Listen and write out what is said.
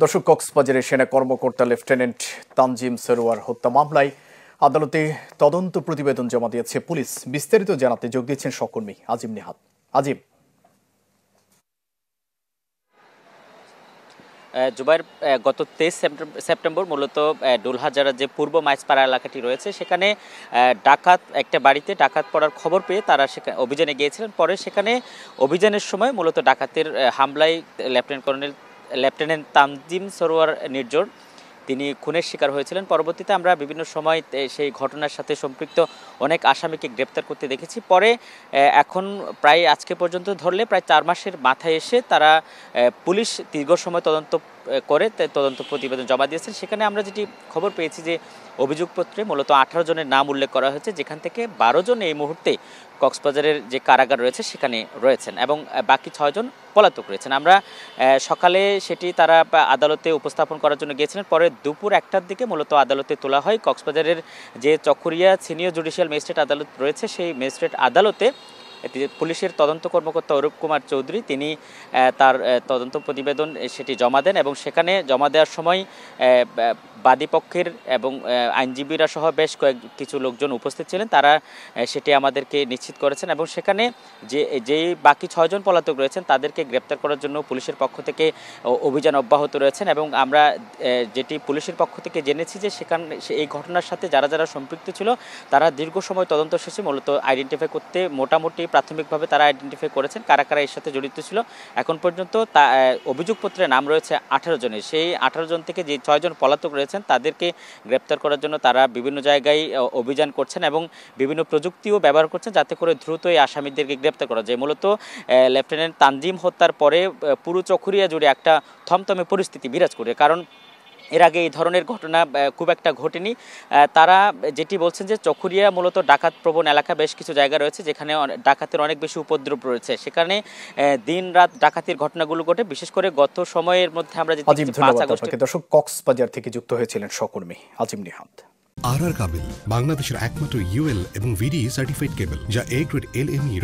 দর্শক, কক্সবাজারে সেনা কর্মকর্তা লেফটেন্যান্ট তানজিম সরোয়ার হত্যা মামলায় আদালতে তদন্ত প্রতিবেদন জমা দিয়েছে পুলিশ। বিস্তারিত জানাতে যোগ দিয়েছেন সহকর্মী আজিম নিহাত। আজিম। জুবাইর, গত 23 সেপ্টেম্বর মূলত ডোলহাজারা যে পূর্ব মাইজপাড়া এলাকাটি রয়েছে সেখানে ডাকাত একটা বাড়িতে ডাকাত পড়ার খবর পেয়ে তারা সেখানে অভিযানে গিয়েছিলেন। পরে সেখানে অভিযানের সময় মূলত ডাকাতের হামলায় লেফটেন্যান্ট তানজিম সরোয়ার নির্জন তিনি খুনের শিকার হয়েছিলেন। পরবর্তীতে আমরা বিভিন্ন সময় সেই ঘটনার সাথে সম্পৃক্ত অনেক আসামিকে গ্রেপ্তার করতে দেখেছি। পরে এখন প্রায় আজকে পর্যন্ত ধরলে প্রায় 4 মাসের মাথায় এসে তারা পুলিশ দীর্ঘ সময় তদন্ত করে তদন্ত প্রতিবেদন জমা দিয়েছেন। সেখানে আমরা যেটি খবর পেয়েছি যে অভিযোগপত্রে মূলত 18 জনের নাম উল্লেখ করা হয়েছে, যেখান থেকে 12 জন এই মুহূর্তে কক্সবাজারের যে কারাগার রয়েছে সেখানে রয়েছেন এবং বাকি 6 জন পলাতক রয়েছেন। আমরা সকালে সেটি তারা আদালতে উপস্থাপন করার জন্য গিয়েছিলেন। পরে দুপুর 1টার দিকে মূলত আদালতে তোলা হয়। কক্সবাজারের যে চকরিয়া সিনিয়র জুডিশিয়াল ম্যাজিস্ট্রেট আদালত রয়েছে সেই ম্যাজিস্ট্রেট আদালতে পুলিশের তদন্ত কর্মকর্তা অরূপ কুমার চৌধুরী তিনি তার তদন্ত প্রতিবেদন সেটি জমা দেন এবং সেখানে জমা দেওয়ার সময় বাদীপক্ষের এবং আইনজীবীরা সহ বেশ কিছু লোকজন উপস্থিত ছিলেন। তারা সেটি আমাদেরকে নিশ্চিত করেছেন এবং সেখানে যেই বাকি 6 জন পলাতক রয়েছেন তাদেরকে গ্রেপ্তার করার জন্য পুলিশের পক্ষ থেকে অভিযান অব্যাহত রয়েছেন এবং আমরা যেটি পুলিশের পক্ষ থেকে জেনেছি যে সেখানে এই ঘটনার সাথে যারা যারা সম্পৃক্ত ছিল তারা দীর্ঘ সময় তদন্ত শেষে মূলত আইডেন্টিফাই করতে মোটামুটি প্রাথমিকভাবে তারা আইডেন্টিফাই করেছেন কারা কারা এর সাথে জড়িত ছিল। এখন পর্যন্ত অভিযোগপত্রে নাম রয়েছে 18 জনের। সেই 18 জন থেকে যে 6 জন পলাতক রয়েছেন তাদেরকে গ্রেপ্তার করার জন্য তারা বিভিন্ন জায়গায় অভিযান করছেন এবং বিভিন্ন প্রযুক্তিও ব্যবহার করছেন যাতে করে দ্রুত এই আসামিদেরকে গ্রেপ্তার করা যায়। মূলত লেফটেন্যান্ট তানজিম হত্যার পরে পুরো চকরিয়া জুড়ে একটা থমথমে পরিস্থিতি বিরাজ করে, কারণ এর আগে এই ধরনের ঘটনা খুব একটা ঘটেনি। তারা যেটি বলছেন যে চকরিয়া মূলত ডাকাত প্রবণ এলাকা, বেশ কিছু জায়গা রয়েছে যেখানে ডাকাতের অনেক বেশি উপদ্রব রয়েছে, সেখানে দিন রাত ডাকাতির ঘটনাগুলো ঘটে। বিশেষ করে গত সময়ের মধ্যে আমরা দর্শক, কক্সবাজার থেকে যুক্ত হয়েছিলেন সহকর্মী আজিম নিহাত। আর কাবেল বাংলাদেশের একমাত্র ইউএল এবং ভিডি সার্টিফাইড কেবল যা A গ্রেড LME